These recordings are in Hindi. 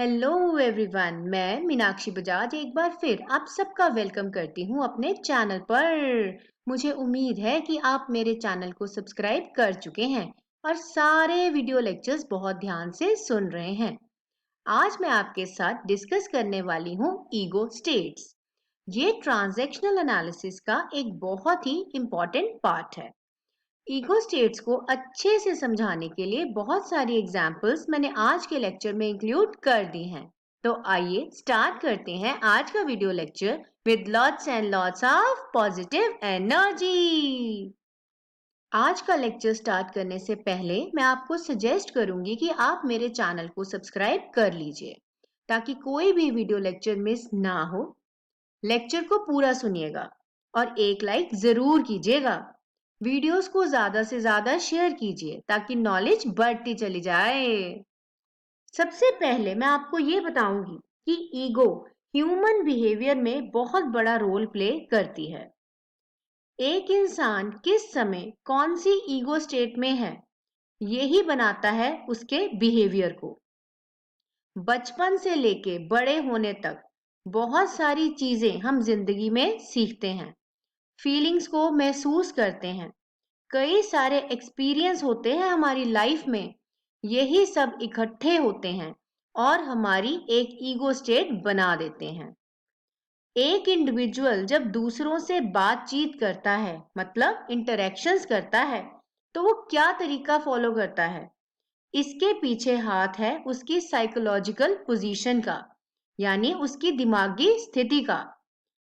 हेलो एवरीवन, मैं मीनाक्षी बजाज एक बार फिर आप सबका वेलकम करती हूँ अपने चैनल पर। मुझे उम्मीद है कि आप मेरे चैनल को सब्सक्राइब कर चुके हैं और सारे वीडियो लेक्चर्स बहुत ध्यान से सुन रहे हैं। आज मैं आपके साथ डिस्कस करने वाली हूँ ईगो स्टेट्स। ये ट्रांजैक्शनल एनालिसिस का एक बहुत ही इम्पोर्टेंट पार्ट है। ईगो स्टेट्स को अच्छे से समझाने के लिए बहुत सारी एग्जाम्पल्स मैंने आज के लेक्चर में इंक्लूड कर दी हैं। तो आइए स्टार्ट करते हैं आज का video lecture with lots and lots of positive energy. आज का लेक्चर स्टार्ट करने से पहले मैं आपको सजेस्ट करूंगी कि आप मेरे चैनल को सब्सक्राइब कर लीजिए ताकि कोई भी वीडियो लेक्चर मिस ना हो। लेक्चर को पूरा सुनिएगा और एक लाइक जरूर कीजिएगा। वीडियोस को ज्यादा से ज्यादा शेयर कीजिए ताकि नॉलेज बढ़ती चली जाए। सबसे पहले मैं आपको ये बताऊंगी कि ईगो ह्यूमन बिहेवियर में बहुत बड़ा रोल प्ले करती है। एक इंसान किस समय कौन सी ईगो स्टेट में है, यही बनाता है उसके बिहेवियर को। बचपन से लेके बड़े होने तक बहुत सारी चीजें हम जिंदगी में सीखते हैं, फीलिंग्स को महसूस करते हैं, कई सारे एक्सपीरियंस होते हैं हमारी लाइफ में। यही सब इकट्ठे होते हैं और हमारी एक ईगो स्टेट बना देते हैं। एक इंडिविजुअल जब दूसरों से बातचीत करता है, मतलब इंटरेक्शंस करता है, तो वो क्या तरीका फॉलो करता है? इसके पीछे हाथ है उसकी साइकोलॉजिकल पोजीशन का, यानी उसकी दिमागी स्थिति का।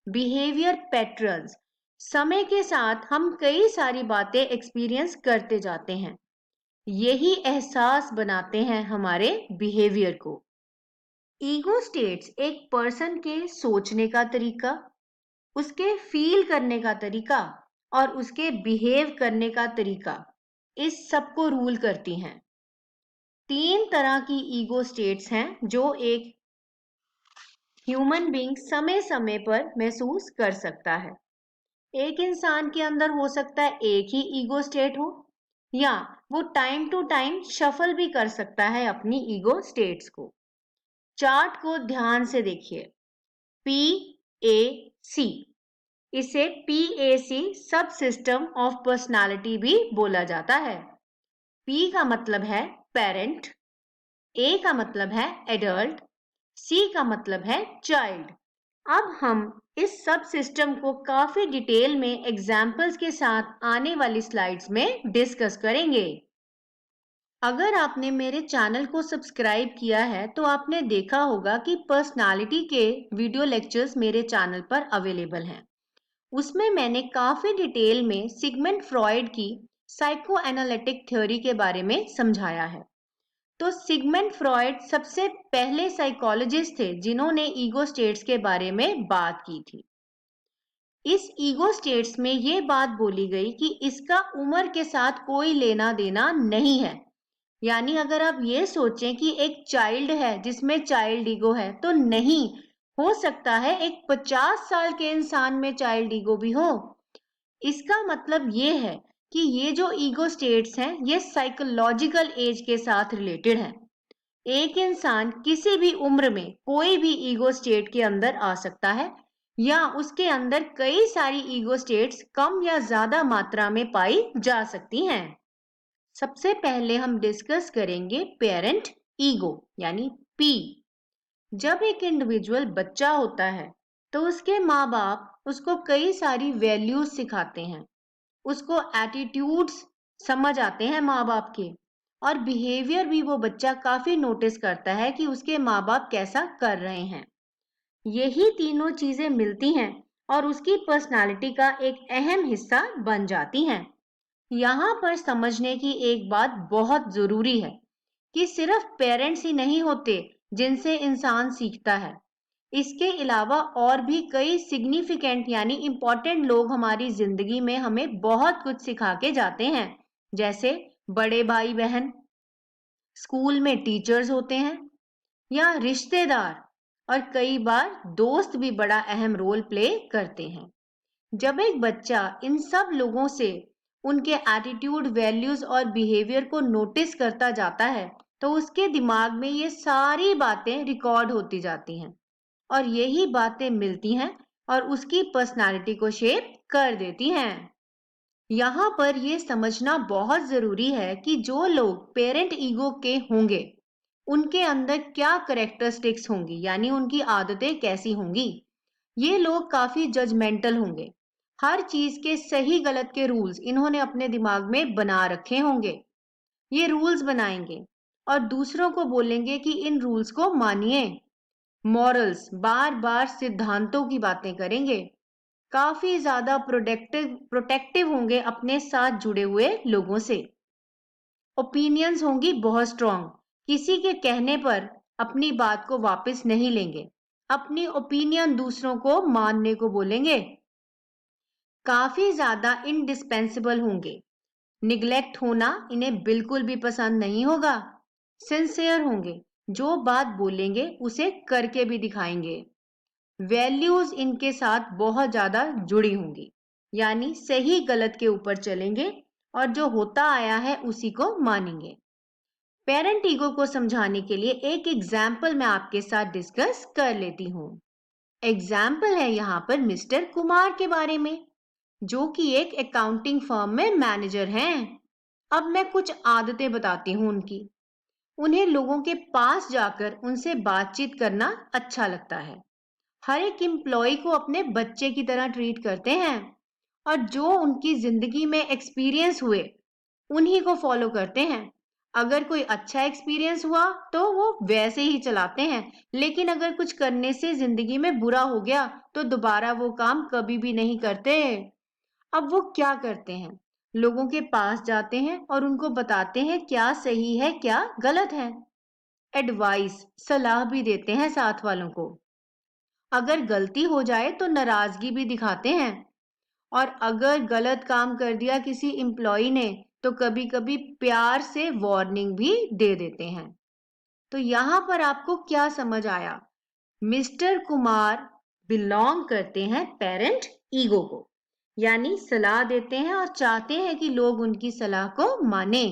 बिहेवियर पैटर्न्स, समय के साथ हम कई सारी बातें एक्सपीरियंस करते जाते हैं, यही एहसास बनाते हैं हमारे बिहेवियर को। ईगो स्टेट्स एक पर्सन के सोचने का तरीका, उसके फील करने का तरीका और उसके बिहेव करने का तरीका, इस सब को रूल करती हैं। 3 तरह की ईगो स्टेट्स हैं जो एक ह्यूमन बीइंग समय समय पर महसूस कर सकता है। एक इंसान के अंदर हो सकता है एक ही ईगो स्टेट हो, या वो टाइम टू टाइम शफल भी कर सकता है अपनी ईगो स्टेट्स को। चार्ट को ध्यान से देखिए, PAC, इसे PAC सब सिस्टम ऑफ पर्सनालिटी भी बोला जाता है। P का मतलब है पेरेंट, A का मतलब है एडल्ट, C का मतलब है चाइल्ड। अब हम इस सब सिस्टम को काफी डिटेल में एग्जाम्पल्स के साथ आने वाली स्लाइड्स में डिस्कस करेंगे। अगर आपने मेरे चैनल को सब्सक्राइब किया है तो आपने देखा होगा कि पर्सनालिटी के वीडियो लेक्चर्स मेरे चैनल पर अवेलेबल हैं। उसमें मैंने काफी डिटेल में सिगमंड फ्रॉइड की साइको एनालिटिक थ्योरी के बारे में समझाया है। तो सिगमंड फ्रॉइड सबसे पहले साइकोलॉजिस्ट थे जिन्होंने ईगो स्टेट्स के बारे में बात की थी। इस ईगो स्टेट्स में ये बात बोली गई कि इसका उम्र के साथ कोई लेना देना नहीं है। यानी अगर आप ये सोचें कि एक चाइल्ड है जिसमें चाइल्ड ईगो है, तो नहीं, हो सकता है एक 50 साल के इंसान में चाइल्ड ईगो भी हो। इसका मतलब ये है कि ये जो ईगो स्टेट्स हैं ये साइकोलॉजिकल एज के साथ रिलेटेड है। एक इंसान किसी भी उम्र में कोई भी ईगो स्टेट के अंदर आ सकता है, या उसके अंदर कई सारी ईगो स्टेट्स कम या ज्यादा मात्रा में पाई जा सकती हैं। सबसे पहले हम डिस्कस करेंगे पेरेंट ईगो, यानी पी। जब एक इंडिविजुअल बच्चा होता है तो उसके माँ बाप उसको कई सारी वैल्यूज सिखाते हैं, उसको एटीट्यूड्स समझ आते हैं माँ बाप के, और बिहेवियर भी वो बच्चा काफी नोटिस करता है कि उसके माँ बाप कैसा कर रहे हैं। यही तीनों चीजें मिलती हैं और उसकी पर्सनालिटी का एक अहम हिस्सा बन जाती हैं। यहाँ पर समझने की एक बात बहुत जरूरी है कि सिर्फ पेरेंट्स ही नहीं होते जिनसे इंसान सीखता है। इसके अलावा और भी कई सिग्निफिकेंट यानी इम्पोर्टेंट लोग हमारी जिंदगी में हमें बहुत कुछ सिखा के जाते हैं, जैसे बड़े भाई बहन, स्कूल में टीचर्स होते हैं, या रिश्तेदार, और कई बार दोस्त भी बड़ा अहम रोल प्ले करते हैं। जब एक बच्चा इन सब लोगों से उनके एटीट्यूड, वैल्यूज और बिहेवियर को नोटिस करता जाता है तो उसके दिमाग में ये सारी बातें रिकॉर्ड होती जाती हैं और यही बातें मिलती हैं और उसकी पर्सनालिटी को शेप कर देती हैं। यहाँ पर ये समझना बहुत जरूरी है कि जो लोग पेरेंट ईगो के होंगे उनके अंदर क्या करेक्टरिस्टिक्स होंगी, यानी उनकी आदतें कैसी होंगी। ये लोग काफी जजमेंटल होंगे। हर चीज के सही गलत के रूल्स इन्होंने अपने दिमाग में बना रखे होंगे। ये रूल्स बनाएंगे और दूसरों को बोलेंगे कि इन रूल्स को मानिए। मॉरल्स, बार बार सिद्धांतों की बातें करेंगे। काफी ज्यादा प्रोटेक्टिव होंगे अपने साथ जुड़े हुए लोगों से। ओपिनियंस होंगी बहुत स्ट्रांग। किसी के कहने पर अपनी बात को वापस नहीं लेंगे, अपनी ओपिनियन दूसरों को मानने को बोलेंगे। काफी ज्यादा इंडिस्पेंसिबल होंगे। निग्लेक्ट होना इन्हें बिल्कुल भी पसंद नहीं होगा। सिंसियर होंगे, जो बात बोलेंगे उसे करके भी दिखाएंगे। वैल्यूज इनके साथ बहुत ज्यादा जुड़ी होंगी, यानी सही गलत के ऊपर चलेंगे और जो होता आया है उसी को मानेंगे। पेरेंट ईगो को समझाने के लिए एक एग्जाम्पल मैं आपके साथ डिस्कस कर लेती हूँ। एग्जाम्पल है यहाँ पर मिस्टर कुमार के बारे में, जो कि एक अकाउंटिंग फर्म में मैनेजर हैं। अब मैं कुछ आदतें बताती हूँ उनकी। उन्हें लोगों के पास जाकर उनसे बातचीत करना अच्छा लगता है। हर एक एम्प्लॉय को अपने बच्चे की तरह ट्रीट करते हैं और जो उनकी जिंदगी में एक्सपीरियंस हुए उन्हीं को फॉलो करते हैं। अगर कोई अच्छा एक्सपीरियंस हुआ तो वो वैसे ही चलाते हैं, लेकिन अगर कुछ करने से जिंदगी में बुरा हो गया तो दोबारा वो काम कभी भी नहीं करते। अब वो क्या करते हैं, लोगों के पास जाते हैं और उनको बताते हैं क्या सही है क्या गलत है। एडवाइस, सलाह भी देते हैं साथ वालों को। अगर गलती हो जाए तो नाराजगी भी दिखाते हैं और अगर गलत काम कर दिया किसी एम्प्लॉय ने तो कभी कभी प्यार से वार्निंग भी दे देते हैं। तो यहाँ पर आपको क्या समझ आया? मिस्टर कुमार बिलोंग करते हैं पेरेंट ईगो को, यानी सलाह देते हैं और चाहते हैं कि लोग उनकी सलाह को माने।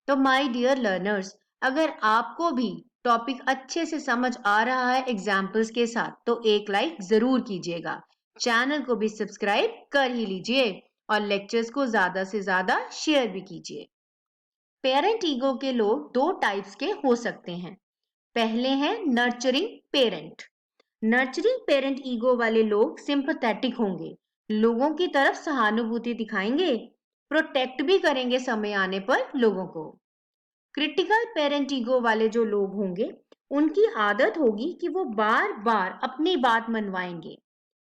तो माय डियर लर्नर्स, अगर आपको भी टॉपिक अच्छे से समझ आ रहा है एग्जाम्पल्स के साथ तो एक लाइक जरूर कीजिएगा। चैनल को भी सब्सक्राइब कर ही लीजिए और लेक्चर्स को ज्यादा से ज्यादा शेयर भी कीजिए। पेरेंट ईगो के लोग दो टाइप्स के हो सकते हैं। पहले हैं nurturing parent. Nurturing parent ego वाले लोग सिंपैथेटिक होंगे, लोगों की तरफ सहानुभूति दिखाएंगे, प्रोटेक्ट भी करेंगे समय आने पर लोगों को। क्रिटिकल पेरेंट ईगो वाले जो लोग होंगे उनकी आदत होगी कि वो बार बार अपनी बात मनवाएंगे।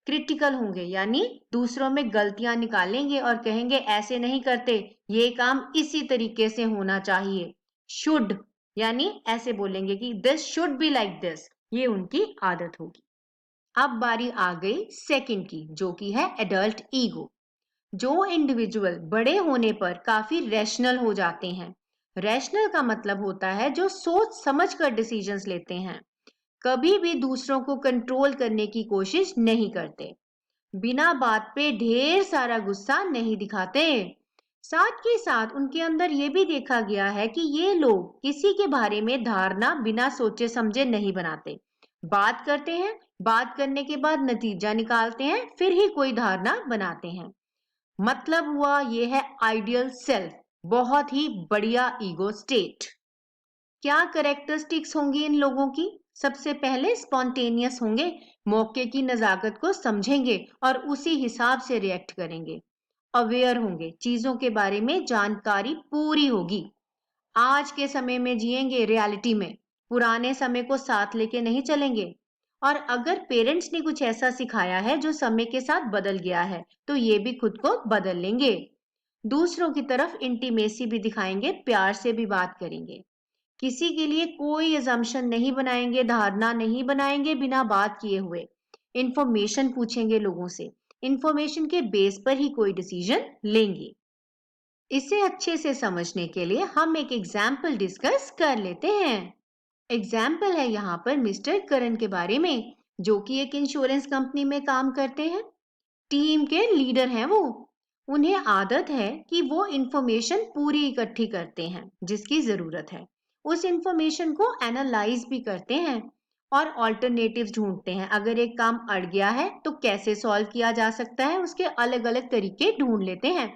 क्रिटिकल होंगे यानी दूसरों में गलतियां निकालेंगे और कहेंगे ऐसे नहीं करते, ये काम इसी तरीके से होना चाहिए। शुड यानी ऐसे बोलेंगे कि this should be like this, ये उनकी आदत होगी। अब बारी आ गई सेकंड की, जो कि है एडल्ट ईगो। जो इंडिविजुअल बड़े होने पर काफी रैशनल हो जाते हैं। रैशनल का मतलब होता है जो सोच समझ कर डिसीजंस लेते हैं, कभी भी दूसरों को कंट्रोल करने की कोशिश नहीं करते, बिना बात पे ढेर सारा गुस्सा नहीं दिखाते। साथ के साथ उनके अंदर ये भी देखा गया है कि ये लोग किसी के बारे में धारणा बिना सोचे समझे नहीं बनाते। बात करते हैं, बात करने के बाद नतीजा निकालते हैं, फिर ही कोई धारणा बनाते हैं। मतलब हुआ ये है आइडियल सेल्फ, बहुत ही बढ़िया ईगो स्टेट। क्या करेक्टरिस्टिक्स होंगी इन लोगों की? सबसे पहले स्पॉन्टेनियस होंगे, मौके की नजाकत को समझेंगे और उसी हिसाब से रिएक्ट करेंगे। अवेयर होंगे, चीजों के बारे में जानकारी पूरी होगी। आज के समय में जिएंगे रियलिटी में, पुराने समय को साथ लेके नहीं चलेंगे। और अगर पेरेंट्स ने कुछ ऐसा सिखाया है जो समय के साथ बदल गया है तो ये भी खुद को बदल लेंगे। दूसरों की तरफ इंटीमेसी भी दिखाएंगे, प्यार से भी बात करेंगे। किसी के लिए कोई अजम्पशन नहीं बनाएंगे, धारणा नहीं बनाएंगे बिना बात किए हुए। इंफॉर्मेशन पूछेंगे लोगों से, इंफॉर्मेशन के बेस पर ही कोई डिसीजन लेंगे। इसे अच्छे से समझने के लिए हम एक एग्जाम्पल डिस्कस कर लेते हैं। एग्जाम्पल है यहाँ पर मिस्टर करण के बारे में, जो कि एक इंश्योरेंस कंपनी में काम करते हैं। टीम के लीडर हैं वो। उन्हें आदत है कि वो इंफॉर्मेशन पूरी इकट्ठी करते हैं जिसकी जरूरत है। उस इंफॉर्मेशन को एनालाइज भी करते हैं और ऑल्टरनेटिव्स ढूंढते हैं। अगर एक काम अड़ गया है तो कैसे सॉल्व किया जा सकता है, उसके अलग अलग तरीके ढूंढ लेते हैं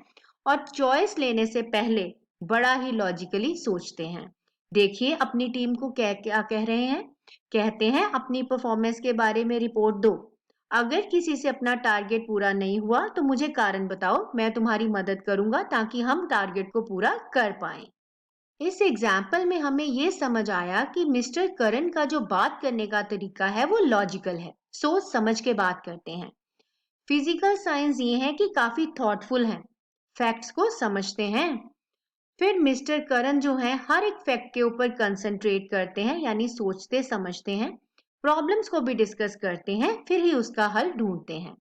और चॉइस लेने से पहले बड़ा ही लॉजिकली सोचते हैं। देखिए अपनी टीम को क्या कह रहे हैं। कहते हैं अपनी परफॉर्मेंस के बारे में रिपोर्ट दो। अगर किसी से अपना टारगेट पूरा नहीं हुआ तो मुझे कारण बताओ, मैं तुम्हारी मदद करूंगा ताकि हम टारगेट को पूरा कर पाएं। इस एग्जाम्पल में हमें ये समझ आया कि मिस्टर करण का जो बात करने का तरीका है वो लॉजिकल है, सोच समझ के बात करते हैं। फिजिकल साइंस ये है कि काफी थॉटफुल हैं, फैक्ट्स को समझते हैं। फिर मिस्टर करण जो है हर एक फैक्ट के ऊपर कंसंट्रेट करते हैं, यानी सोचते समझते हैं, प्रॉब्लम्स को भी डिस्कस करते हैं, फिर ही उसका हल ढूंढते हैं।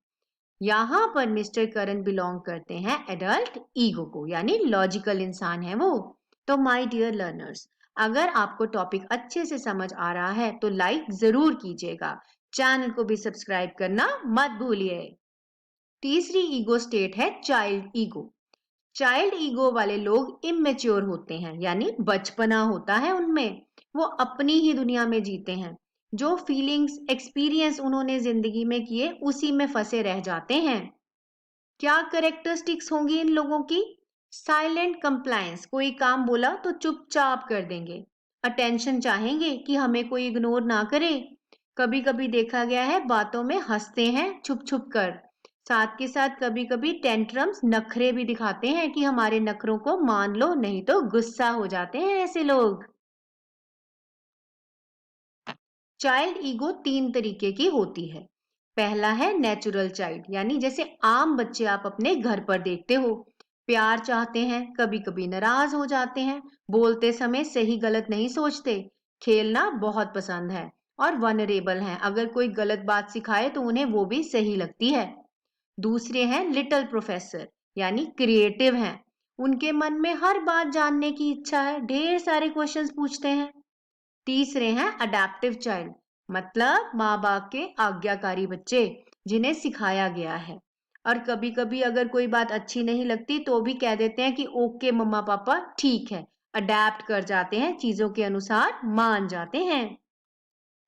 यहाँ पर मिस्टर करण बिलोंग करते हैं एडल्ट ईगो को, यानी लॉजिकल इंसान है वो। तो माय डियर लर्नर्स, अगर आपको टॉपिक अच्छे से समझ आ रहा है तो लाइक जरूर कीजिएगा, चैनल को भी सब्सक्राइब करना मत भूलिए। तीसरी ईगो स्टेट है चाइल्ड ईगो। चाइल्ड ईगो वाले लोग इमेच्योर होते हैं, यानी बचपना होता है उनमें, वो अपनी ही दुनिया में जीते हैं। जो फीलिंग्स एक्सपीरियंस उन्होंने जिंदगी में किए उसी में फंसे रह जाते हैं। क्या कैरेक्टरिस्टिक्स होंगी इन लोगों की? साइलेंट कंप्लायंस, कोई काम बोला तो चुपचाप कर देंगे। अटेंशन चाहेंगे कि हमें कोई इग्नोर ना करे। कभी कभी देखा गया है बातों में हंसते हैं छुप छुप कर। साथ के साथ कभी कभी टेंट्रम्स, नखरे भी दिखाते हैं कि हमारे नखरों को मान लो नहीं तो गुस्सा हो जाते हैं ऐसे लोग। चाइल्ड ईगो 3 तरीके की होती है। पहला है नेचुरल चाइल्ड, यानी जैसे आम बच्चे आप अपने घर पर देखते हो, प्यार चाहते हैं, कभी कभी नाराज हो जाते हैं, बोलते समय सही गलत नहीं सोचते, खेलना बहुत पसंद है और वनरेबल हैं। अगर कोई गलत बात सिखाए तो उन्हें वो भी सही लगती है। दूसरे हैं लिटिल प्रोफेसर, यानी क्रिएटिव हैं, उनके मन में हर बात जानने की इच्छा है, ढेर सारे क्वेश्चंस पूछते हैं। तीसरे हैं अडेप्टिव चाइल्ड, मतलब माँ बाप के आज्ञाकारी बच्चे, जिन्हें सिखाया गया है और कभी कभी अगर कोई बात अच्छी नहीं लगती तो भी कह देते हैं कि ओके मम्मा पापा ठीक है, अडेप्ट कर जाते हैं, चीजों के अनुसार मान जाते हैं।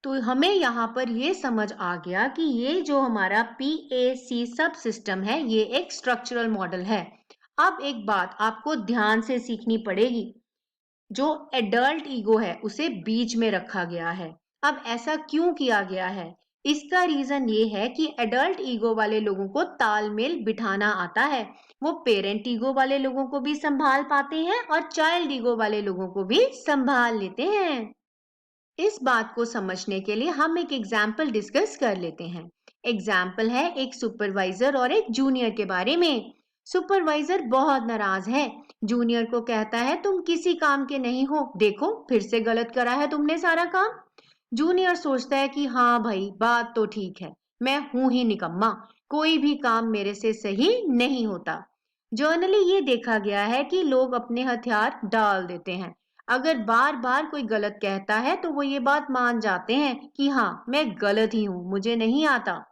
तो हमें यहाँ पर ये समझ आ गया कि ये जो हमारा PAC सब सिस्टम है ये एक स्ट्रक्चरल मॉडल है। अब एक बात आपको ध्यान से सीखनी पड़ेगी, जो एडल्ट ईगो है उसे बीच में रखा गया है। अब ऐसा क्यों किया गया है? इसका रीजन ये है कि एडल्ट ईगो वाले लोगों को तालमेल बिठाना आता है, वो पेरेंट ईगो वाले लोगों को भी संभाल पाते हैं और चाइल्ड ईगो वाले लोगों को भी संभाल लेते हैं। इस बात को समझने के लिए हम एक एग्जाम्पल डिस्कस कर लेते हैं। एग्जाम्पल है एक सुपरवाइजर और एक जूनियर के बारे में। सुपरवाइजर बहुत नाराज है, जूनियर को कहता है तुम किसी काम के नहीं हो, देखो फिर से गलत करा है तुमने सारा काम। जूनियर सोचता है कि हाँ भाई बात तो ठीक है, मैं हूं ही निकम्मा, कोई भी काम मेरे से सही नहीं होता। जर्नली ये देखा गया है कि लोग अपने हथियार डाल देते हैं। अगर बार बार कोई गलत कहता है तो वो ये बात मान जाते हैं कि हाँ मैं गलत ही हूँ, मुझे नहीं आता।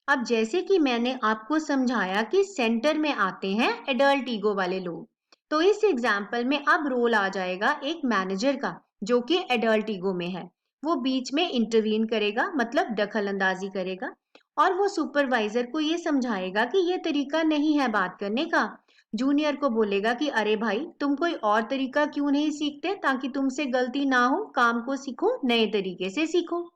अब जैसे कि मैंने आपको समझाया कि सेंटर में आते हैं एडल्ट ईगो वाले लोग, तो इस एग्जाम्पल में अब रोल आ जाएगा एक मैनेजर का जो कि एडल्ट ईगो में है। वो बीच में इंटरवीन करेगा, मतलब दखल अंदाजी करेगा और वो सुपरवाइजर को ये समझाएगा कि ये तरीका नहीं है बात करने का। जूनियर को बोलेगा कि अरे भाई तुम कोई और तरीका क्यों नहीं सीखते ताकि तुमसे गलती ना हो, काम को सीखो, नए तरीके से सीखो।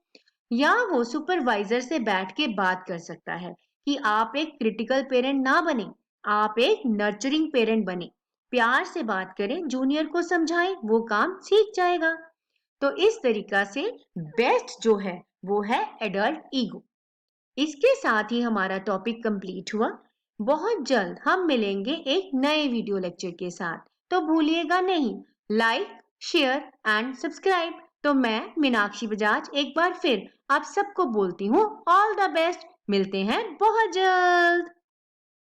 या वो सुपरवाइजर से बैठ के बात कर सकता है कि आप एक क्रिटिकल पेरेंट ना बने, आप एक नर्चरिंग पेरेंट बने, प्यार से बात करें, जूनियर को समझाएं, वो काम सीख जाएगा। तो इस तरीका से बेस्ट जो है वो है एडल्ट ईगो। इसके साथ ही हमारा टॉपिक कंप्लीट हुआ। बहुत जल्द हम मिलेंगे एक नए वीडियो लेक्चर के साथ, तो भूलिएगा नहीं लाइक, शेयर एंड सब्सक्राइब। तो मैं मीनाक्षी बजाज एक बार फिर आप सबको बोलती हूँ ऑल द बेस्ट, मिलते हैं बहुत जल्द।